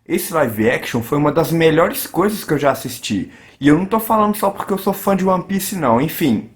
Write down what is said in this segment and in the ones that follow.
Esse live action foi uma das melhores coisas que eu já assisti. E eu não tô falando só porque eu sou fã de One Piece não, enfim.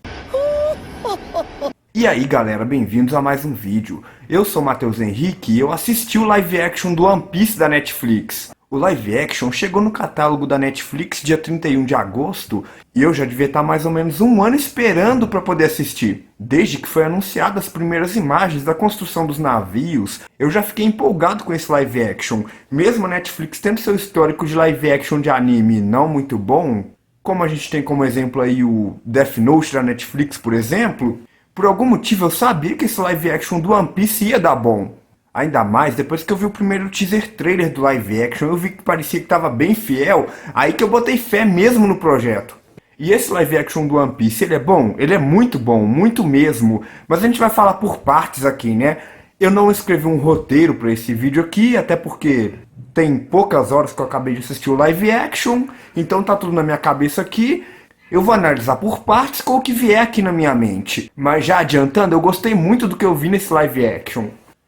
E aí galera, bem-vindos a mais um vídeo. Eu sou o Matheus Henrique e eu assisti o live action do One Piece da Netflix. O live action chegou no catálogo da Netflix dia 31 de agosto e eu já devia estar mais ou menos um ano esperando para poder assistir. Desde que foi anunciadas as primeiras imagens da construção dos navios, eu já fiquei empolgado com esse live action. Mesmo a Netflix tendo seu histórico de live action de anime não muito bom, como a gente tem como exemplo aí o Death Note da Netflix, por exemplo, por algum motivo eu sabia que esse live action do One Piece ia dar bom. Ainda mais depois que eu vi o primeiro teaser trailer do live action, eu vi que parecia que estava bem fiel, aí que eu botei fé mesmo no projeto. E esse live action do One Piece, ele é bom? Ele é muito bom, muito mesmo, mas a gente vai falar por partes aqui, né? Eu não escrevi um roteiro para esse vídeo aqui, até porque tem poucas horas que eu acabei de assistir o live action, então tá tudo na minha cabeça aqui. Eu vou analisar por partes com o que vier aqui na minha mente. Mas já adiantando, eu gostei muito do que eu vi nesse live action.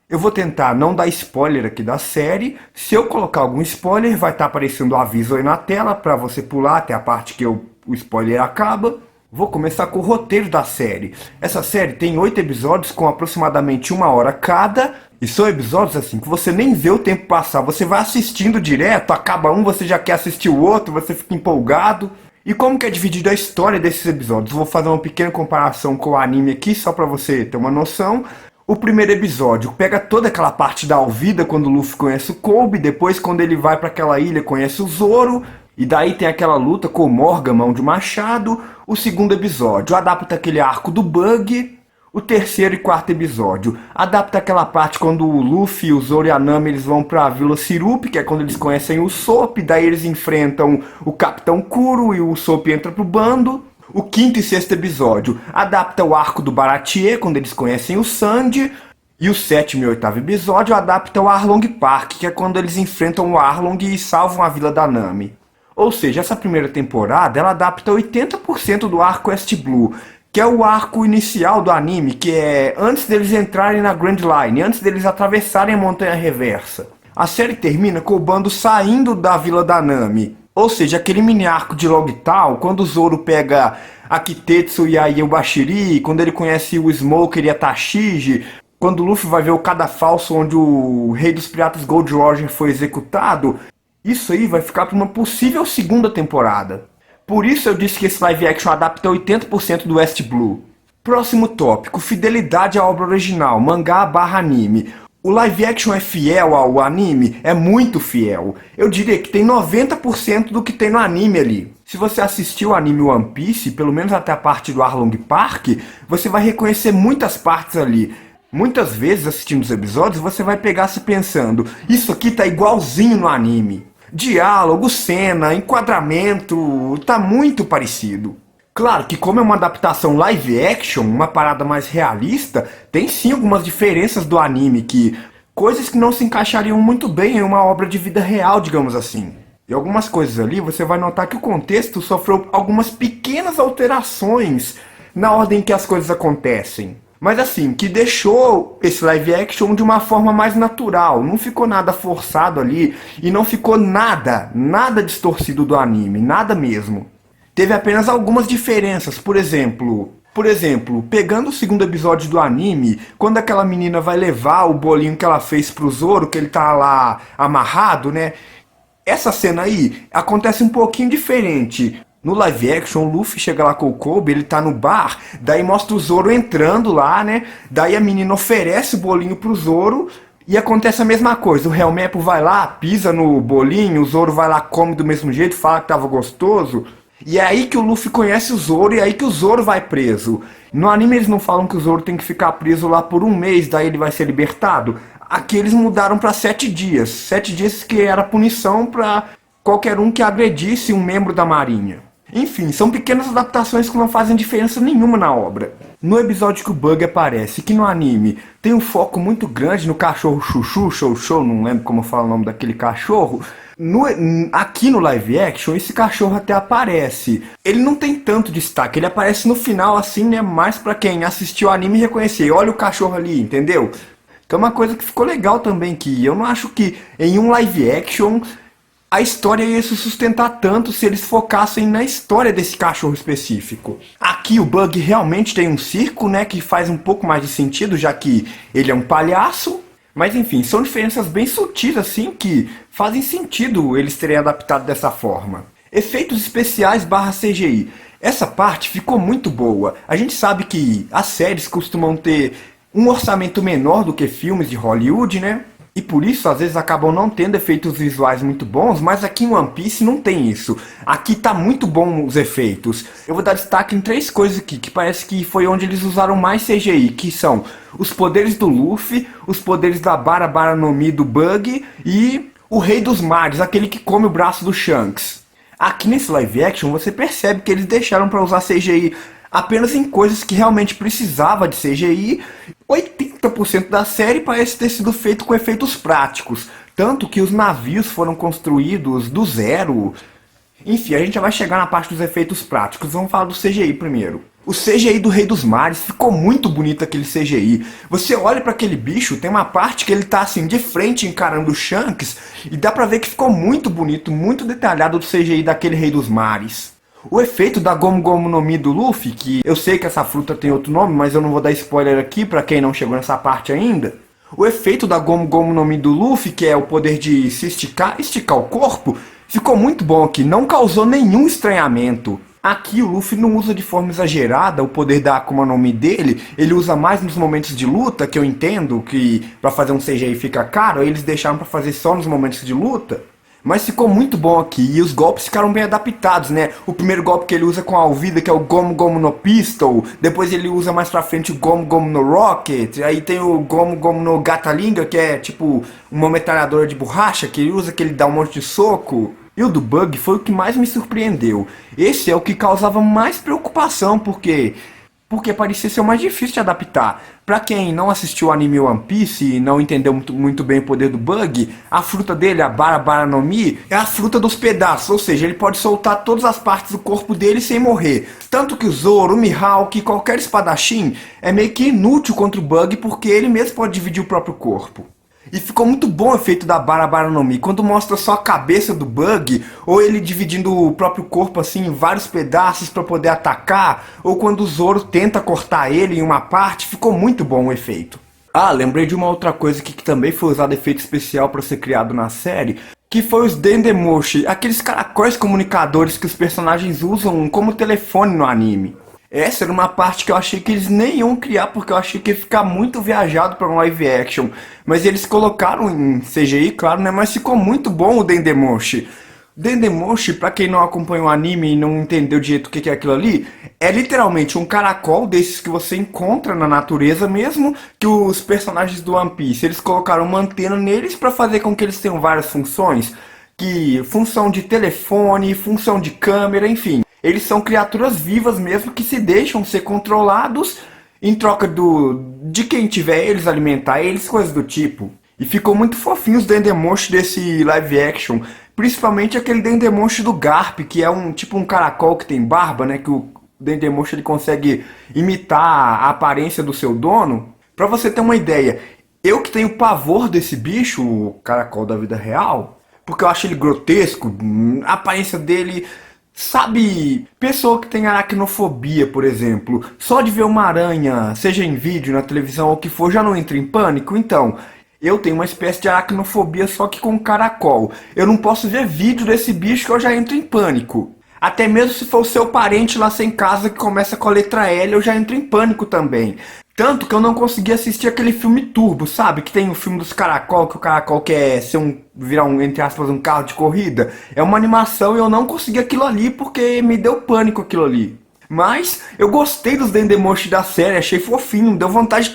Eu vou tentar não dar spoiler aqui da série. Se eu colocar algum spoiler, vai estar aparecendo o aviso aí na tela para você pular até a parte que o spoiler acaba. Vou começar com o roteiro da série. Essa série tem 8 episódios com aproximadamente 1 hora cada. E são episódios assim que você nem vê o tempo passar. Você vai assistindo direto, acaba um, você já quer assistir o outro, você fica empolgado. E como que é dividida a história desses episódios? Vou fazer uma pequena comparação com o anime aqui, só pra você ter uma noção. O primeiro episódio pega toda aquela parte da Alvida, quando o Luffy conhece o Kobe, depois quando ele vai pra aquela ilha conhece o Zoro, e daí tem aquela luta com o Morgan, mão de machado. O segundo episódio adapta aquele arco do Bug. O terceiro e quarto episódio adapta aquela parte quando o Luffy, o Zoro e a Nami eles vão pra Vila Sirup, que é quando eles conhecem o Usopp, daí eles enfrentam o Capitão Kuro e o Usopp entra pro bando. O quinto e sexto episódio adapta o arco do Baratie, quando eles conhecem o Sandy. E o sétimo e oitavo episódio adapta o Arlong Park, que é quando eles enfrentam o Arlong e salvam a Vila da Nami. Ou seja, essa primeira temporada ela adapta 80% do arco West Blue, que é o arco inicial do anime, que é antes deles entrarem na Grand Line, antes deles atravessarem a Montanha Reversa. A série termina com o bando saindo da Vila da Nami. Ou seja, aquele mini arco de Logital, quando o Zoro pega a Kitetsu e a Yubashiri, quando ele conhece o Smoker e a Tashigi, quando o Luffy vai ver o cadafalso onde o rei dos piratas Gold Roger foi executado, isso aí vai ficar para uma possível segunda temporada. Por isso eu disse que esse live action adapta 80% do West Blue. Próximo tópico, fidelidade à obra original, mangá barra anime. O live action é fiel ao anime? É muito fiel. Eu diria que tem 90% do que tem no anime ali. Se você assistiu o anime One Piece, pelo menos até a parte do Arlong Park, você vai reconhecer muitas partes ali. Muitas vezes assistindo os episódios você vai pegar se pensando, isso aqui tá igualzinho no anime. Diálogo, cena, enquadramento, tá muito parecido. Claro que como é uma adaptação live action, uma parada mais realista, tem sim algumas diferenças do anime, coisas que não se encaixariam muito bem em uma obra de vida real, digamos assim. E algumas coisas ali você vai notar que o contexto sofreu algumas pequenas alterações na ordem que as coisas acontecem. Mas assim, que deixou esse live action de uma forma mais natural, não ficou nada forçado ali e não ficou nada distorcido do anime, nada mesmo. Teve apenas algumas diferenças, por exemplo, pegando o segundo episódio do anime, quando aquela menina vai levar o bolinho que ela fez pro Zoro, que ele tá lá amarrado, né? Essa cena aí acontece um pouquinho diferente. No live action, o Luffy chega lá com o Kobe, ele tá no bar, daí mostra o Zoro entrando lá, né? Daí a menina oferece o bolinho pro Zoro e acontece a mesma coisa. O Helmepo vai lá, pisa no bolinho, o Zoro vai lá, come do mesmo jeito, fala que tava gostoso. E é aí que o Luffy conhece o Zoro e é aí que o Zoro vai preso. No anime eles não falam que o Zoro tem que ficar preso lá por um mês, daí ele vai ser libertado. Aqui eles mudaram pra 7 dias. 7 dias que era punição pra qualquer um que agredisse um membro da marinha. Enfim, são pequenas adaptações que não fazem diferença nenhuma na obra. No episódio que o Bug aparece, que no anime tem um foco muito grande no cachorro Chuchu, Chou, não lembro como fala o nome daquele cachorro. Aqui no live action, esse cachorro até aparece. Ele não tem tanto destaque, ele aparece no final assim, né? Mais pra quem assistiu o anime reconhecer. Olha o cachorro ali, entendeu? Que é uma coisa que ficou legal também, que eu não acho que em um live action a história ia se sustentar tanto se eles focassem na história desse cachorro específico. Aqui o Bug realmente tem um circo, né, que faz um pouco mais de sentido, já que ele é um palhaço. Mas enfim, são diferenças bem sutis assim que fazem sentido eles terem adaptado dessa forma. Efeitos especiais / CGI. Essa parte ficou muito boa. A gente sabe que as séries costumam ter um orçamento menor do que filmes de Hollywood, né? E por isso, às vezes, acabam não tendo efeitos visuais muito bons, mas aqui em One Piece não tem isso. Aqui tá muito bom os efeitos. Eu vou dar destaque em 3 coisas aqui, que parece que foi onde eles usaram mais CGI, que são os poderes do Luffy, os poderes da Bara Bara no Mi do Bug e o Rei dos Mares, aquele que come o braço do Shanks. Aqui nesse live action você percebe que eles deixaram para usar CGI apenas em coisas que realmente precisava de CGI. 80% da série parece ter sido feito com efeitos práticos, tanto que os navios foram construídos do zero. Enfim, a gente já vai chegar na parte dos efeitos práticos, vamos falar do CGI primeiro. O CGI do Rei dos Mares ficou muito bonito, aquele CGI. Você olha para aquele bicho, tem uma parte que ele tá assim de frente encarando o Shanks e dá pra ver que ficou muito bonito, muito detalhado o CGI daquele Rei dos Mares. O efeito da Gomu Gomu no Mi do Luffy, que eu sei que essa fruta tem outro nome, mas eu não vou dar spoiler aqui pra quem não chegou nessa parte ainda. O efeito da Gomu Gomu no Mi do Luffy, que é o poder de se esticar o corpo, ficou muito bom aqui, não causou nenhum estranhamento. Aqui o Luffy não usa de forma exagerada o poder da Akuma no Mi dele, ele usa mais nos momentos de luta, que eu entendo que pra fazer um CGI fica caro, aí eles deixaram pra fazer só nos momentos de luta. Mas ficou muito bom aqui, e os golpes ficaram bem adaptados, né? O primeiro golpe que ele usa com a Alvida, que é o Gomu Gomu no Pistol, depois ele usa mais pra frente o Gomu Gomu no Rocket, aí tem o Gomu Gomu no Gatalinga, que é tipo uma metralhadora de borracha, que ele usa, que ele dá um monte de soco. E o do Bug foi o que mais me surpreendeu. Esse é o que causava mais preocupação, porque parecia ser o mais difícil de adaptar. Pra quem não assistiu o anime One Piece e não entendeu muito bem o poder do Bug, a fruta dele, a Bara Bara no Mi, é a fruta dos pedaços, ou seja, ele pode soltar todas as partes do corpo dele sem morrer. Tanto que o Zoro, o Mihawk, qualquer espadachim é meio que inútil contra o Bug, porque ele mesmo pode dividir o próprio corpo. E ficou muito bom o efeito da Bara Bara no Mi, quando mostra só a cabeça do Bug, ou ele dividindo o próprio corpo assim em vários pedaços para poder atacar, ou quando o Zoro tenta cortar ele em uma parte, ficou muito bom o efeito. Ah, lembrei de uma outra coisa aqui que também foi usado efeito especial para ser criado na série, que foi os Dendemoshi, aqueles caracóis comunicadores que os personagens usam como telefone no anime. Essa era uma parte que eu achei que eles nem iam criar, porque eu achei que ia ficar muito viajado para um live action. Mas eles colocaram em CGI, claro, né? Mas ficou muito bom o Dendemoshi. Dendemoshi, pra quem não acompanha o anime e não entendeu direito o que é aquilo ali, é literalmente um caracol desses que você encontra na natureza mesmo, que os personagens do One Piece, eles colocaram uma antena neles para fazer com que eles tenham várias funções, que função de telefone, função de câmera, enfim. Eles são criaturas vivas mesmo que se deixam ser controlados em troca de quem tiver eles, alimentar eles, coisas do tipo. E ficou muito fofinho os Dendemoshi desse live action, principalmente aquele Dendemoshi do Garp, que é tipo um caracol que tem barba, né? Que o Dendemoshi ele consegue imitar a aparência do seu dono. Pra você ter uma ideia, eu que tenho pavor desse bicho, o caracol da vida real, porque eu acho ele grotesco, a aparência dele... Sabe, pessoa que tem aracnofobia, por exemplo, só de ver uma aranha, seja em vídeo, na televisão ou o que for, já não entra em pânico? Então, eu tenho uma espécie de aracnofobia só que com caracol. Eu não posso ver vídeo desse bicho que eu já entro em pânico. Até mesmo se for o seu parente lá sem casa que começa com a letra L, eu já entro em pânico também. Tanto que eu não consegui assistir aquele filme Turbo, sabe? Que tem o filme dos caracol, que o caracol quer virar entre aspas, um carro de corrida. É uma animação e eu não consegui aquilo ali porque me deu pânico aquilo ali. Mas eu gostei dos Dendemoshi da série, achei fofinho, me deu vontade de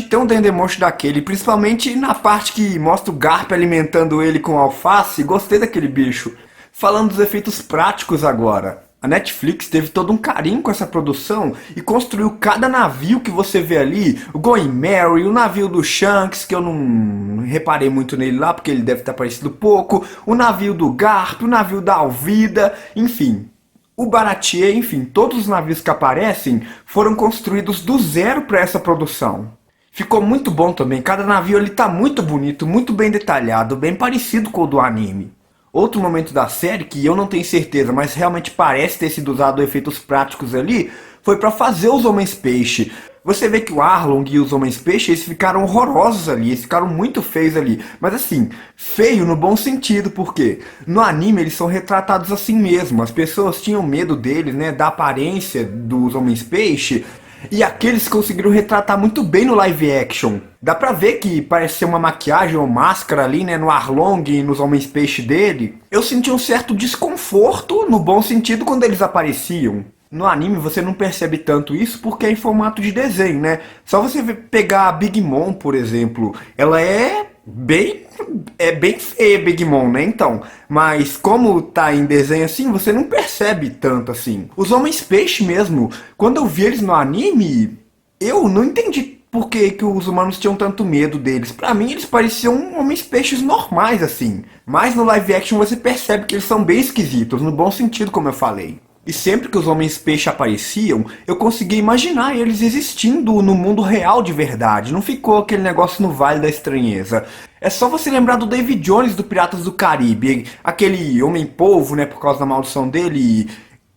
ter um Dendemoshi daquele, principalmente na parte que mostra o Garp alimentando ele com alface, gostei daquele bicho. Falando dos efeitos práticos agora. A Netflix teve todo um carinho com essa produção e construiu cada navio que você vê ali, o Going Merry, o navio do Shanks, que eu não reparei muito nele lá, porque ele deve ter aparecido pouco, o navio do Garp, o navio da Alvida, enfim. O Baratie, enfim, todos os navios que aparecem foram construídos do zero para essa produção. Ficou muito bom também, cada navio ali tá muito bonito, muito bem detalhado, bem parecido com o do anime. Outro momento da série, que eu não tenho certeza, mas realmente parece ter sido usado efeitos práticos ali, foi pra fazer os Homens Peixe. Você vê que o Arlong e os Homens Peixe, eles ficaram horrorosos ali, eles ficaram muito feios ali. Mas assim, feio no bom sentido, porque no anime eles são retratados assim mesmo. As pessoas tinham medo deles, né, da aparência dos Homens Peixe. E aqueles conseguiram retratar muito bem no live action. Dá pra ver que parece ser uma maquiagem ou máscara ali, né, no Arlong e nos Homens Peixe dele. Eu senti um certo desconforto, no bom sentido, quando eles apareciam. No anime você não percebe tanto isso porque é em formato de desenho, né? Só você pegar a Big Mom, por exemplo, ela é bem feia, Big Mom, né? Então, mas como tá em desenho assim, você não percebe tanto assim. Os Homens Peixe mesmo, quando eu vi eles no anime, eu não entendi por que os humanos tinham tanto medo deles. Pra mim eles pareciam homens peixes normais assim. Mas no live action você percebe que eles são bem esquisitos, no bom sentido, como eu falei. E sempre que os homens peixe apareciam, eu conseguia imaginar eles existindo no mundo real de verdade. Não ficou aquele negócio no Vale da Estranheza. É só você lembrar do David Jones do Piratas do Caribe. Aquele homem-polvo, né, por causa da maldição dele.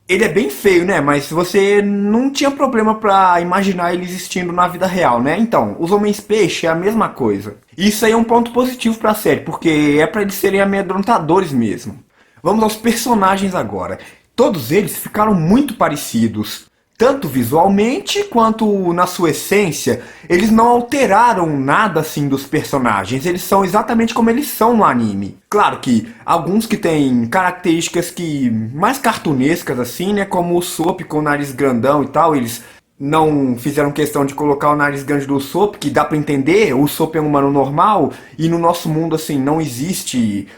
Ele é bem feio, né, mas você não tinha problema pra imaginar ele existindo na vida real, né? Então, os homens peixe é a mesma coisa. Isso aí é um ponto positivo pra série, porque é pra eles serem amedrontadores mesmo. Vamos aos personagens agora. Todos eles ficaram muito parecidos, tanto visualmente quanto na sua essência. Eles não alteraram nada assim dos personagens, eles são exatamente como eles são no anime. Claro que alguns que têm características que mais cartunescas assim, né, como o Sop com o nariz grandão e tal, eles não fizeram questão de colocar o nariz grande do Sop, que dá pra entender, o Sop é um humano normal e no nosso mundo assim não existe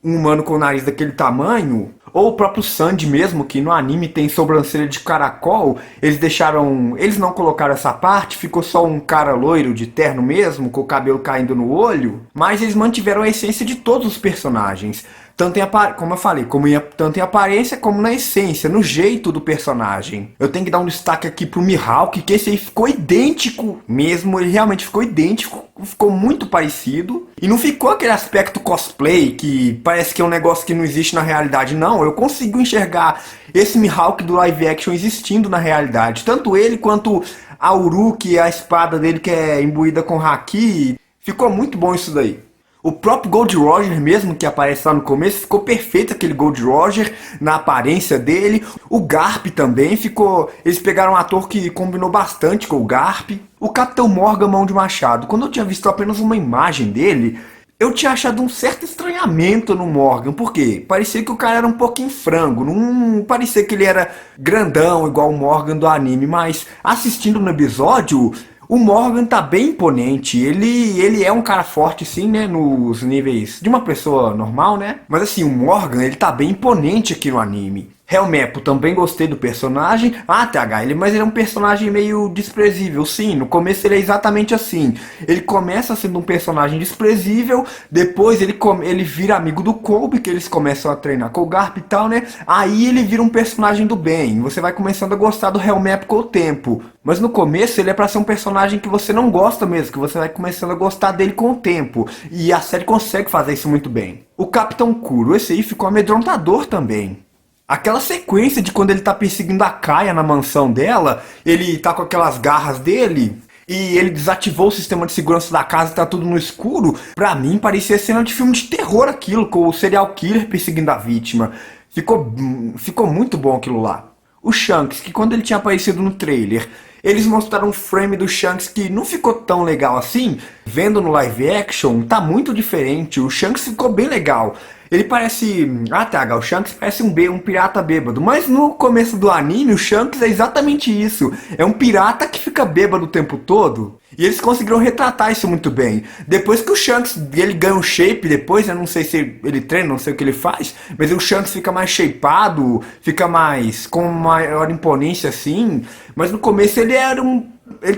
um humano com o nariz daquele tamanho, ou o próprio Sandy mesmo, que no anime tem sobrancelha de caracol, eles não colocaram essa parte, ficou só um cara loiro de terno mesmo, com o cabelo caindo no olho, mas eles mantiveram a essência de todos os personagens. Tanto como eu falei, tanto em aparência como na essência, no jeito do personagem. Eu tenho que dar um destaque aqui pro Mihawk, que esse aí ficou idêntico mesmo, ele realmente ficou idêntico, ficou muito parecido. E não ficou aquele aspecto cosplay, que parece que é um negócio que não existe na realidade, não. Eu consigo enxergar esse Mihawk do live action existindo na realidade. Tanto ele quanto a Uruki, a espada dele que é imbuída com haki. Ficou muito bom isso daí. O próprio Gold Roger mesmo, que aparece lá no começo, ficou perfeito aquele Gold Roger na aparência dele. O Garp também ficou... Eles pegaram um ator que combinou bastante com o Garp. O Capitão Morgan Mão de Machado, quando eu tinha visto apenas uma imagem dele, eu tinha achado um certo estranhamento no Morgan. Por quê? Parecia que o cara era um pouquinho frango. Não parecia que ele era grandão igual o Morgan do anime. Mas assistindo no episódio... O Morgan tá bem imponente, ele é um cara forte sim, né, nos níveis de uma pessoa normal, né? Mas assim, o Morgan, ele tá bem imponente aqui no anime. Helmepo, também gostei do personagem. Ah, TH, mas ele é um personagem meio desprezível, sim. No começo ele é exatamente assim. Ele começa sendo um personagem desprezível, depois ele vira amigo do Kobe, que eles começam a treinar com o Garp e tal, né? Aí ele vira um personagem do bem. Você vai começando a gostar do Helmepo com o tempo. Mas no começo ele é pra ser um personagem que você não gosta mesmo, que você vai começando a gostar dele com o tempo. E a série consegue fazer isso muito bem. O Capitão Kuro, esse aí ficou amedrontador também. Aquela sequência de quando ele tá perseguindo a Kaia na mansão dela, ele tá com aquelas garras dele e ele desativou o sistema de segurança da casa e tá tudo no escuro. Pra mim parecia cena de filme de terror aquilo, com o serial killer perseguindo a vítima. Ficou muito bom aquilo lá. O Shanks, que quando ele tinha aparecido no trailer, eles mostraram um frame do Shanks que não ficou tão legal assim. Vendo no live action, tá muito diferente. O Shanks ficou bem legal. Ele parece... Ah, TH, o Shanks parece um pirata bêbado. Mas no começo do anime, o Shanks é exatamente isso. É um pirata que fica bêbado o tempo todo. E eles conseguiram retratar isso muito bem. Depois que o Shanks, ele ganha um shape depois, eu não sei se ele treina, não sei o que ele faz, mas o Shanks fica mais shapeado, fica mais... com maior imponência assim. Mas no começo ele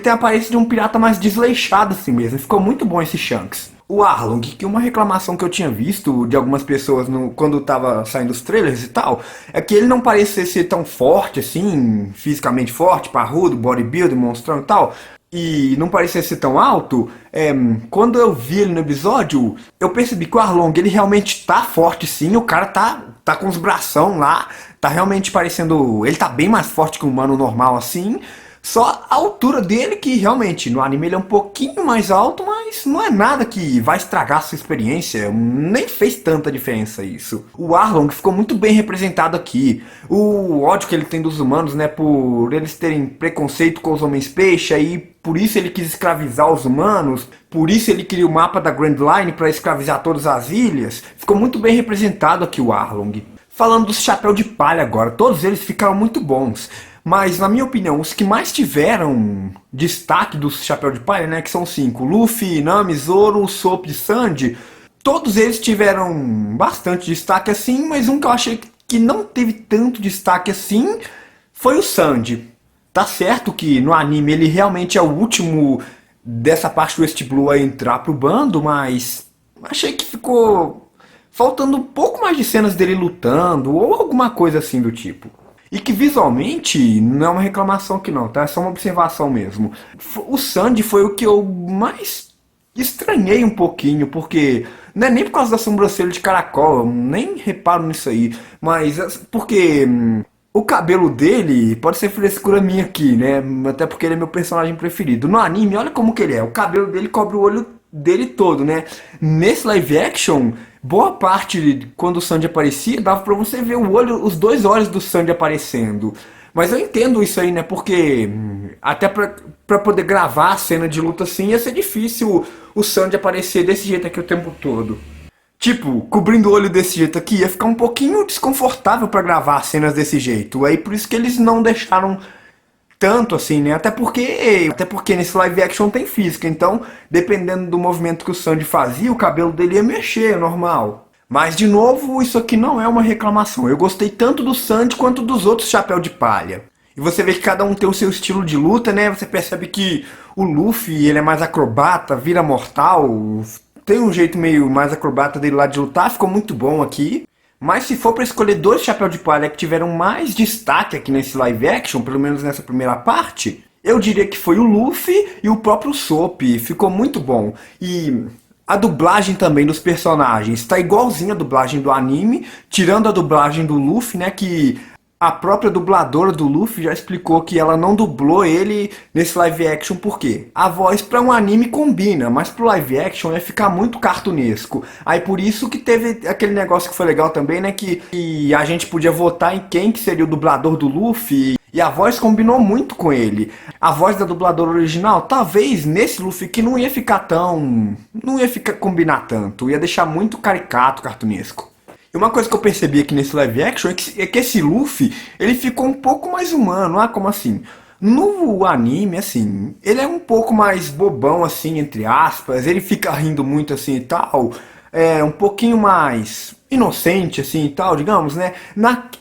tem a aparência de um pirata mais desleixado assim mesmo. Ficou muito bom esse Shanks. O Arlong, que uma reclamação que eu tinha visto de algumas pessoas quando tava saindo os trailers e tal, é que ele não parecia ser tão forte assim, fisicamente forte, parrudo, bodybuilder, monstrão e tal. e não parecia ser tão alto, quando eu vi ele no episódio, eu percebi que o Arlong, ele realmente tá forte sim, o cara tá com os bração lá, tá realmente parecendo, ele tá bem mais forte que um humano normal assim, só a altura dele que realmente, no anime ele é um pouquinho mais alto, mas não é nada que vai estragar a sua experiência, nem fez tanta diferença isso. O Arlong ficou muito bem representado aqui, o ódio que ele tem dos humanos, né, por eles terem preconceito com os homens peixe, aí por isso ele quis escravizar os humanos, por isso ele queria o mapa da Grand Line para escravizar todas as ilhas, ficou muito bem representado aqui o Arlong. Falando dos chapéu de palha agora, todos eles ficaram muito bons. Mas, na minha opinião, os que mais tiveram destaque dos chapéu de palha, né, que são 5, Luffy, Nami, Zoro, Usopp e Sanji, todos eles tiveram bastante destaque assim, mas um que eu achei que não teve tanto destaque assim foi o Sanji. Tá certo que no anime ele realmente é o último dessa parte do West Blue a entrar pro bando, mas achei que ficou faltando um pouco mais de cenas dele lutando ou alguma coisa assim do tipo. E que visualmente não é uma reclamação que não, tá? É só uma observação mesmo. O Sandy foi o que eu mais estranhei um pouquinho, porque não é nem por causa da sobrancelha de caracol, eu nem reparo nisso aí, mas porque o cabelo dele pode ser frescura minha aqui, né? Até porque ele é meu personagem preferido. No anime, olha como que ele é. O cabelo dele cobre o olho dele todo, né? Nesse live action, boa parte quando o Sanji aparecia, dava pra você ver o olho, os dois olhos do Sanji aparecendo. Mas eu entendo isso aí, né? Porque até pra poder gravar a cena de luta assim, ia ser difícil o Sanji aparecer desse jeito aqui o tempo todo. Tipo, cobrindo o olho desse jeito aqui, ia ficar um pouquinho desconfortável pra gravar cenas desse jeito. Aí por isso que eles não deixaram tanto assim, né? Até porque nesse live action tem física, então dependendo do movimento que o Sanji fazia, o cabelo dele ia mexer, é normal. Mas de novo, isso aqui não é uma reclamação. Eu gostei tanto do Sanji quanto dos outros chapéu de palha. E você vê que cada um tem o seu estilo de luta, né? Você percebe que o Luffy, ele é mais acrobata, vira mortal, tem um jeito meio mais acrobata dele lá de lutar, ficou muito bom aqui. Mas se for para escolher dois chapéu de palha que tiveram mais destaque aqui nesse live action, pelo menos nessa primeira parte, eu diria que foi o Luffy e o próprio Usopp. Ficou muito bom. E a dublagem também dos personagens está igualzinha a dublagem do anime, tirando a dublagem do Luffy, né, que a própria dubladora do Luffy já explicou que ela não dublou ele nesse live action porque a voz para um anime combina, mas pro live action ia ficar muito cartunesco. Aí por isso que teve aquele negócio que foi legal também, né, que a gente podia votar em quem que seria o dublador do Luffy. E a voz combinou muito com ele. A voz da dubladora original, talvez nesse Luffy que não ia ficar tão... não ia ficar combinar tanto. Ia deixar muito caricato, cartunesco. E uma coisa que eu percebi aqui nesse live action é que esse Luffy, ele ficou um pouco mais humano. Ah, como assim? No anime, assim, ele é um pouco mais bobão, assim, entre aspas. Ele fica rindo muito, assim, e tal. É um pouquinho mais inocente, assim, e tal, digamos, né?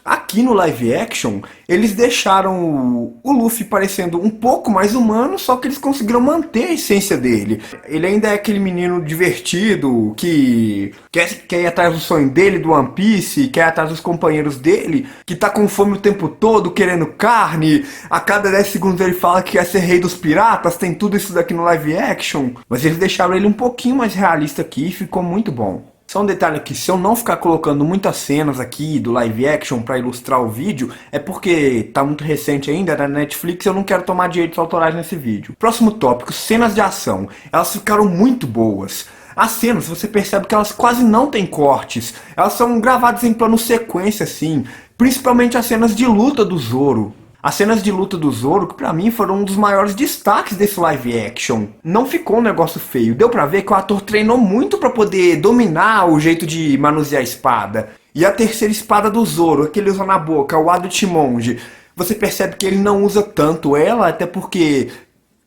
Aqui no live action, eles deixaram o Luffy parecendo um pouco mais humano, só que eles conseguiram manter a essência dele. Ele ainda é aquele menino divertido, que quer ir atrás do sonho dele, do One Piece, quer ir atrás dos companheiros dele, que tá com fome o tempo todo, querendo carne. A cada 10 segundos ele fala que quer ser rei dos piratas, tem tudo isso daqui no live action. Mas eles deixaram ele um pouquinho mais realista aqui e ficou muito bom. Só um detalhe aqui, se eu não ficar colocando muitas cenas aqui do live action para ilustrar o vídeo, é porque tá muito recente ainda na Netflix e eu não quero tomar direitos autorais nesse vídeo. Próximo tópico, cenas de ação. Elas ficaram muito boas. As cenas, você percebe que elas quase não têm cortes. Elas são gravadas em plano sequência, assim. Principalmente as cenas de luta do Zoro. As cenas de luta do Zoro, que pra mim foram um dos maiores destaques desse live action. Não ficou um negócio feio. Deu pra ver que o ator treinou muito pra poder dominar o jeito de manusear a espada. E a terceira espada do Zoro, que ele usa na boca, o Adotimonde, você percebe que ele não usa tanto ela, até porque,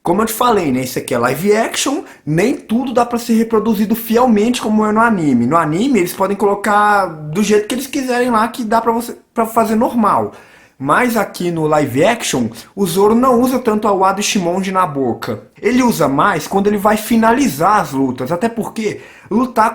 como eu te falei, né, isso aqui é live action, nem tudo dá pra ser reproduzido fielmente como é no anime. No anime eles podem colocar do jeito que eles quiserem lá, que dá pra fazer normal. Mas aqui no live action, o Zoro não usa tanto a Wado Shimonji na boca. Ele usa mais quando ele vai finalizar as lutas, até porque lutar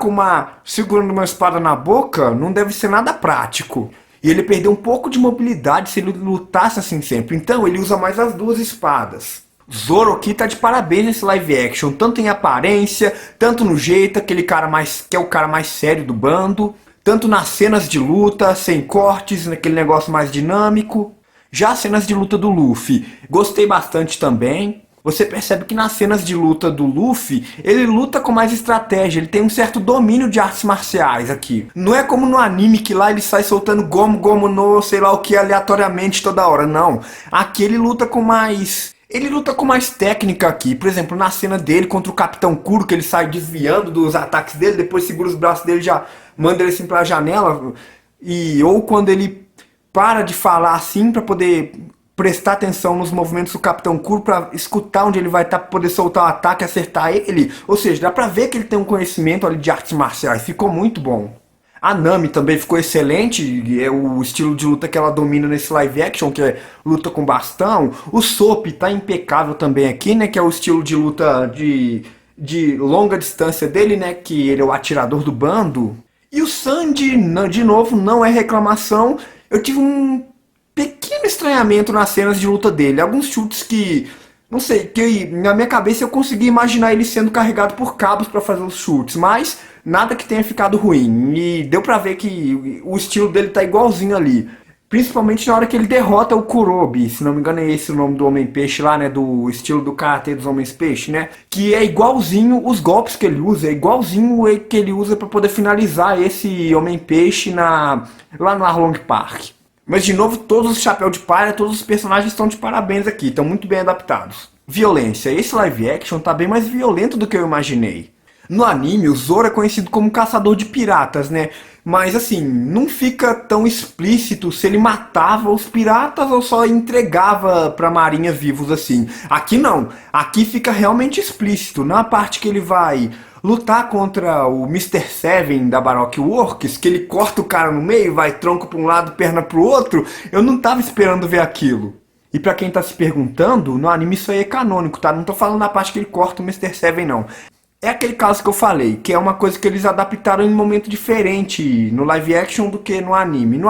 segurando uma espada na boca não deve ser nada prático. E ele perdeu um pouco de mobilidade se ele lutasse assim sempre, então ele usa mais as duas espadas. Zoro aqui tá de parabéns nesse live action, tanto em aparência, tanto no jeito, aquele cara mais que é o cara mais sério do bando, tanto nas cenas de luta, sem cortes, naquele negócio mais dinâmico. Já as cenas de luta do Luffy, gostei bastante também. Você percebe que nas cenas de luta do Luffy, ele luta com mais estratégia, ele tem um certo domínio de artes marciais aqui. Não é como no anime que lá ele sai soltando Gomu Gomu no sei lá o que aleatoriamente toda hora, não. Aqui ele luta com mais... Ele luta com mais técnica aqui. Por exemplo, na cena dele contra o Capitão Kuro, que ele sai desviando dos ataques dele, depois segura os braços dele e já manda ele assim pra janela. Ou quando ele para de falar assim pra poder prestar atenção nos movimentos do Capitão Kuro pra escutar onde ele vai estar pra poder soltar o ataque e acertar ele. Ou seja, dá pra ver que ele tem um conhecimento ali de artes marciais. Ficou muito bom. A Nami também ficou excelente, é o estilo de luta que ela domina nesse live action, que é luta com bastão. O Sop tá impecável também aqui, né, que é o estilo de luta de longa distância dele, né, que ele é o atirador do bando. E o Sandy, de novo, não é reclamação. Eu tive um pequeno estranhamento nas cenas de luta dele. Alguns chutes que, não sei, que na minha cabeça eu consegui imaginar ele sendo carregado por cabos para fazer os chutes, mas nada que tenha ficado ruim. E deu pra ver que o estilo dele tá igualzinho ali. Principalmente na hora que ele derrota o Kurobi, se não me engano é esse o nome do Homem-Peixe lá, né, do estilo do Karatê dos Homens-Peixe, né? Que é igualzinho os golpes que ele usa, é igualzinho o que ele usa pra poder finalizar esse Homem-Peixe lá no Arlong Park. Mas de novo, todos os chapéus de palha, todos os personagens estão de parabéns aqui, estão muito bem adaptados. Violência, esse live action tá bem mais violento do que eu imaginei. No anime, o Zoro é conhecido como caçador de piratas, né? Mas assim, não fica tão explícito se ele matava os piratas ou só entregava pra marinha vivos assim. Aqui não, aqui fica realmente explícito. Na parte que ele vai lutar contra o Mr. Seven da Baroque Works, que ele corta o cara no meio, vai tronco pra um lado, perna pro outro, eu não tava esperando ver aquilo. E pra quem tá se perguntando, no anime isso aí é canônico, tá? Não tô falando da parte que ele corta o Mr. Seven, não. É aquele caso que eu falei, que é uma coisa que eles adaptaram em um momento diferente no live action do que no anime. No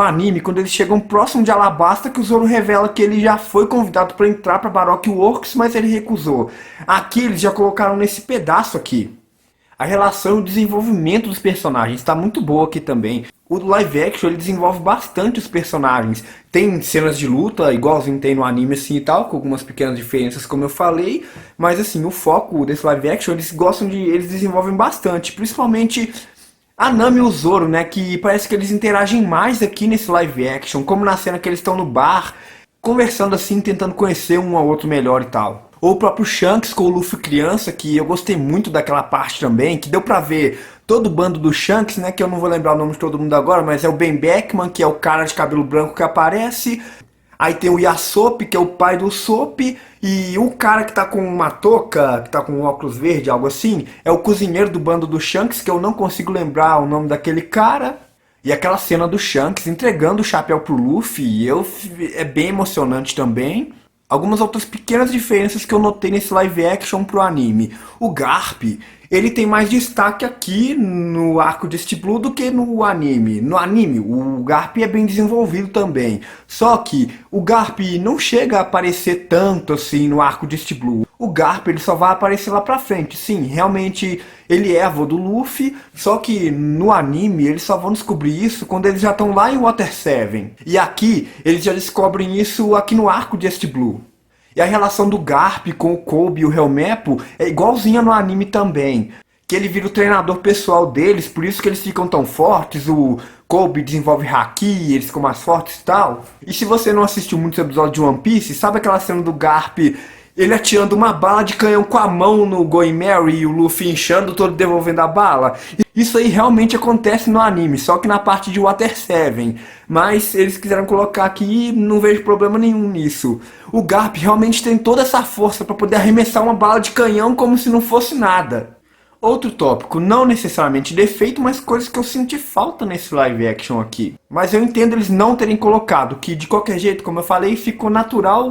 anime, quando eles chegam próximo de Alabasta, que o Zoro revela que ele já foi convidado para entrar para Baroque Works, mas ele recusou. Aqui eles já colocaram nesse pedaço aqui. A relação e o desenvolvimento dos personagens está muito boa aqui também. O live action ele desenvolve bastante os personagens. Tem cenas de luta, igualzinho tem no anime assim e tal, com algumas pequenas diferenças como eu falei. Mas assim, o foco desse live action, eles desenvolvem bastante. Principalmente a Nami e o Zoro, né, que parece que eles interagem mais aqui nesse live action. Como na cena que eles estão no bar, conversando assim, tentando conhecer um ao outro melhor e tal. Ou o próprio Shanks com o Luffy criança, que eu gostei muito daquela parte também, que deu pra ver todo o bando do Shanks, né, que eu não vou lembrar o nome de todo mundo agora, mas é o Ben Beckman, que é o cara de cabelo branco que aparece. Aí tem o Yasop, que é o pai do Sop, e o cara que tá com uma touca, que tá com um óculos verde, algo assim, é o cozinheiro do bando do Shanks, que eu não consigo lembrar o nome daquele cara. E aquela cena do Shanks entregando o chapéu pro Luffy, é bem emocionante também. Algumas outras pequenas diferenças que eu notei nesse live action pro anime. O Garp, ele tem mais destaque aqui no arco de East Blue do que no anime. No anime, o Garp é bem desenvolvido também. Só que o Garp não chega a aparecer tanto assim no arco de East Blue. O Garp ele só vai aparecer lá pra frente. Sim, realmente ele é avô do Luffy, só que no anime eles só vão descobrir isso quando eles já estão lá em Water 7. E aqui eles já descobrem isso aqui no arco de East Blue. E a relação do Garp com o Kobe e o Helmeppo é igualzinha no anime também. Que ele vira o treinador pessoal deles, por isso que eles ficam tão fortes, o Kobe desenvolve haki, eles ficam mais fortes e tal. E se você não assistiu muitos episódios de One Piece, sabe aquela cena do Garp, ele atirando uma bala de canhão com a mão no Going Merry e o Luffy inchando todo devolvendo a bala? Isso aí realmente acontece no anime, só que na parte de Water 7. Mas eles quiseram colocar aqui e não vejo problema nenhum nisso. O Garp realmente tem toda essa força para poder arremessar uma bala de canhão como se não fosse nada. Outro tópico, não necessariamente defeito, mas coisas que eu senti falta nesse live action aqui. Mas eu entendo eles não terem colocado, que de qualquer jeito, como eu falei, ficou natural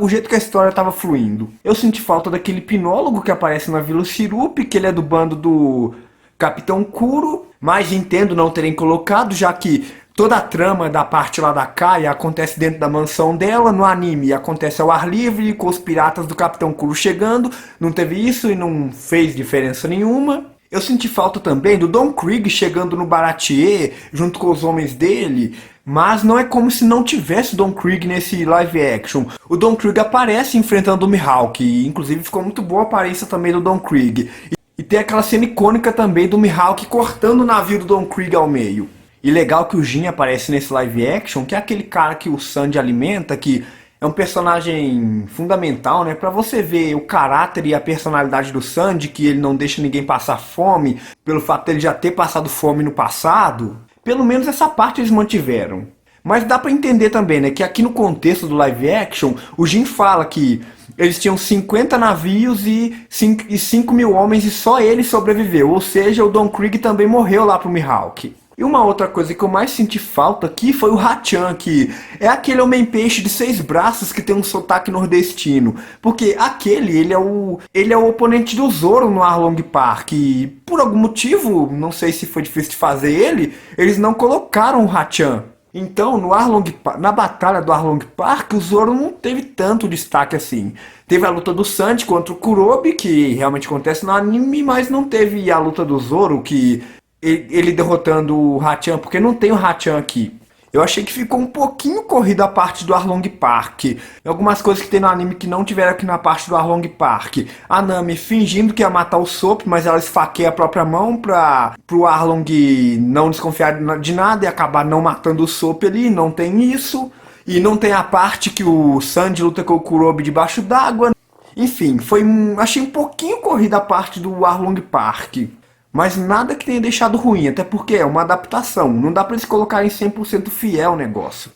o jeito que a história estava fluindo. Eu senti falta daquele hipnólogo que aparece na Vila Sirup, que ele é do bando do Capitão Kuro, mas entendo não terem colocado, já que Toda a trama da parte lá da Kaia acontece dentro da mansão dela. No anime acontece ao ar livre, com os piratas do Capitão Kuro chegando. Não teve isso e não fez diferença nenhuma. Eu senti falta também do Don Krieg chegando no Baratier, junto com os homens dele. Mas não é como se não tivesse Don Krieg nesse live action. O Don Krieg aparece enfrentando o Mihawk. E inclusive ficou muito boa a aparência também do Don Krieg. E tem aquela cena icônica também do Mihawk cortando o navio do Don Krieg ao meio. E legal que o Jin aparece nesse live action, que é aquele cara que o Sanji alimenta, que é um personagem fundamental, né? Pra você ver o caráter e a personalidade do Sanji, que ele não deixa ninguém passar fome, pelo fato dele já ter passado fome no passado. Pelo menos essa parte eles mantiveram. Mas dá pra entender também, né? Que aqui no contexto do live action, o Jin fala que eles tinham 50 navios e 5 mil homens e só ele sobreviveu. Ou seja, o Don Krieg também morreu lá pro Mihawk. E uma outra coisa que eu mais senti falta aqui foi o Hachan, que é aquele homem-peixe de 6 braços que tem um sotaque nordestino. Porque ele é o oponente do Zoro no Arlong Park. E por algum motivo, não sei se foi difícil de fazer eles não colocaram o Hachan. Então, na batalha do Arlong Park, o Zoro não teve tanto destaque assim. Teve a luta do Sanji contra o Kurobi, que realmente acontece no anime, mas não teve a luta do Zoro, que ele derrotando o Hachan, porque não tem o Hachan aqui. Eu achei que ficou um pouquinho corrida a parte do Arlong Park. Algumas coisas que tem no anime que não tiveram aqui na parte do Arlong Park. A Nami fingindo que ia matar o Sop, mas ela esfaqueia a própria mão pro Arlong não desconfiar de nada e acabar não matando o Sop ali. Não tem isso. E não tem a parte que o Sanji luta com o Kurobi debaixo d'água. Enfim, achei um pouquinho corrida a parte do Arlong Park. Mas nada que tenha deixado ruim, até porque é uma adaptação. Não dá pra eles colocarem 100% fiel o negócio.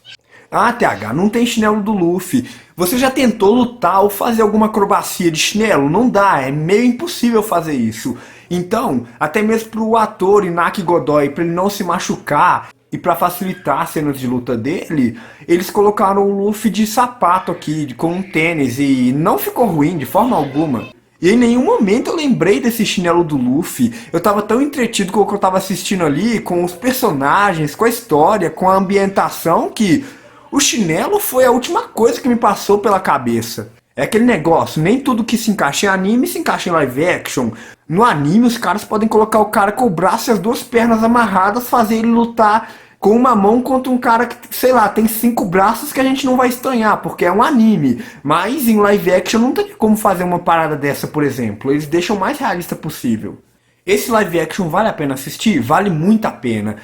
Ah, TH, não tem chinelo do Luffy. Você já tentou lutar ou fazer alguma acrobacia de chinelo? Não dá, é meio impossível fazer isso. Então, até mesmo pro ator Inaki Godoy, pra ele não se machucar e pra facilitar as cenas de luta dele, eles colocaram o Luffy de sapato aqui, com um tênis, e não ficou ruim de forma alguma. E em nenhum momento eu lembrei desse chinelo do Luffy. Eu tava tão entretido com o que eu tava assistindo ali, com os personagens, com a história, com a ambientação, que o chinelo foi a última coisa que me passou pela cabeça. É aquele negócio, nem tudo que se encaixa em anime se encaixa em live action. No anime os caras podem colocar o cara com o braço e as 2 pernas amarradas, fazer ele lutar com uma mão contra um cara que, sei lá, tem 5 braços que a gente não vai estranhar, porque é um anime. Mas em live action não tem como fazer uma parada dessa, por exemplo. Eles deixam o mais realista possível. Esse live action vale a pena assistir? Vale muito a pena.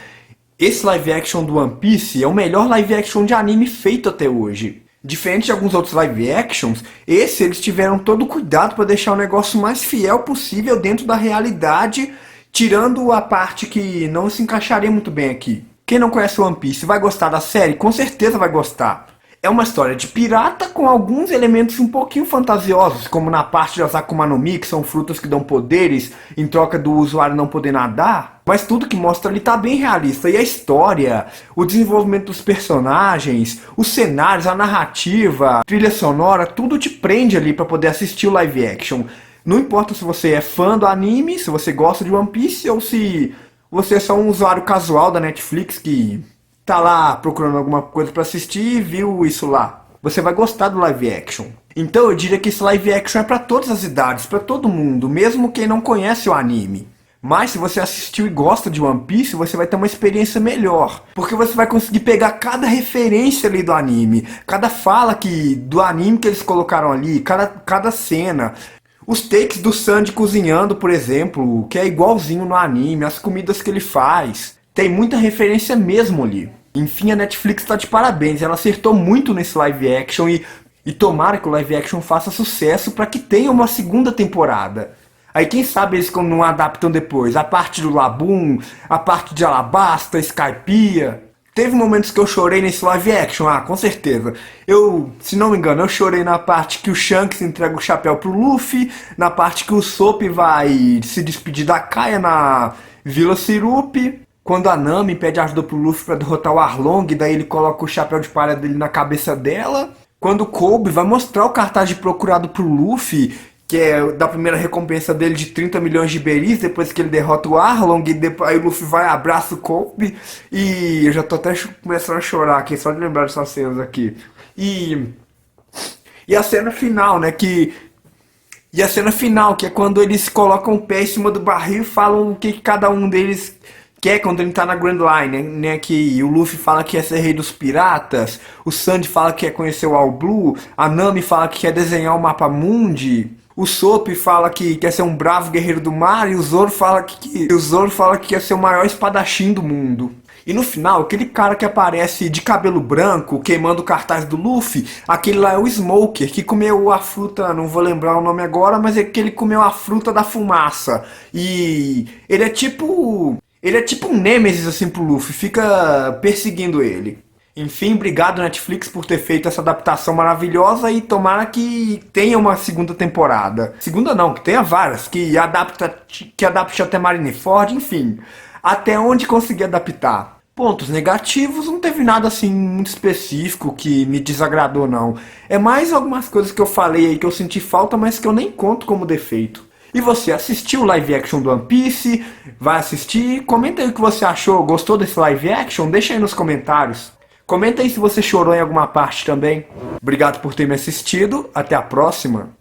Esse live action do One Piece é o melhor live action de anime feito até hoje. Diferente de alguns outros live actions, eles tiveram todo o cuidado para deixar o negócio mais fiel possível dentro da realidade, tirando a parte que não se encaixaria muito bem aqui. Quem não conhece One Piece vai gostar da série? Com certeza vai gostar. É uma história de pirata com alguns elementos um pouquinho fantasiosos, como na parte das Akuma no Mi, que são frutas que dão poderes em troca do usuário não poder nadar. Mas tudo que mostra ali tá bem realista. E a história, o desenvolvimento dos personagens, os cenários, a narrativa, a trilha sonora, tudo te prende ali para poder assistir o live action. Não importa se você é fã do anime, se você gosta de One Piece ou se você é só um usuário casual da Netflix que tá lá procurando alguma coisa pra assistir e viu isso lá. Você vai gostar do live action. Então eu diria que esse live action é pra todas as idades, pra todo mundo, mesmo quem não conhece o anime. Mas se você assistiu e gosta de One Piece, você vai ter uma experiência melhor. Porque você vai conseguir pegar cada referência ali do anime, cada fala do anime que eles colocaram ali, cada cena. Os takes do Sanji cozinhando, por exemplo, que é igualzinho no anime, as comidas que ele faz. Tem muita referência mesmo ali. Enfim, a Netflix tá de parabéns, ela acertou muito nesse live action e tomara que o live action faça sucesso para que tenha uma segunda temporada. Aí quem sabe eles não adaptam depois, a parte do Laboon, a parte de Alabasta, Skypiea. Teve momentos que eu chorei nesse live action, com certeza. Se não me engano, eu chorei na parte que o Shanks entrega o chapéu pro Luffy, na parte que o Sop vai se despedir da Kaia na Vila Sirup, quando a Nami pede ajuda pro Luffy pra derrotar o Arlong, daí ele coloca o chapéu de palha dele na cabeça dela, quando o Kobe vai mostrar o cartaz de procurado pro Luffy, que é da primeira recompensa dele de 30 milhões de beris, depois que ele derrota o Arlong, e depois, aí o Luffy vai, abraça o Kobe, e eu já tô até começando a chorar aqui, só de lembrar dessas cenas aqui. E, e a cena final, né, e a cena final, que é quando eles colocam o pé em cima do barril e falam o que cada um deles quer quando ele tá na Grand Line, né? Que o Luffy fala que quer ser rei dos piratas, o Sandy fala que quer conhecer o All Blue, a Nami fala que quer desenhar o mapa mundi, o Sop fala que quer ser um bravo guerreiro do mar, e o Zoro fala que quer ser o maior espadachim do mundo. E no final, aquele cara que aparece de cabelo branco, queimando o cartaz do Luffy, aquele lá é o Smoker, que comeu a fruta, não vou lembrar o nome agora, mas é que ele comeu a fruta da fumaça. E ele é tipo. Ele é tipo um Nemesis assim pro Luffy, fica perseguindo ele. Enfim, obrigado Netflix por ter feito essa adaptação maravilhosa e tomara que tenha uma segunda temporada. Segunda não, que tenha várias, que adapte até Marineford, enfim. Até onde conseguir adaptar. Pontos negativos, não teve nada assim muito específico que me desagradou não. É mais algumas coisas que eu falei aí que eu senti falta, mas que eu nem conto como defeito. E você assistiu o live action do One Piece? Vai assistir? Comenta aí o que você achou. Gostou desse live action? Deixa aí nos comentários. Comenta aí se você chorou em alguma parte também. Obrigado por ter me assistido. Até a próxima.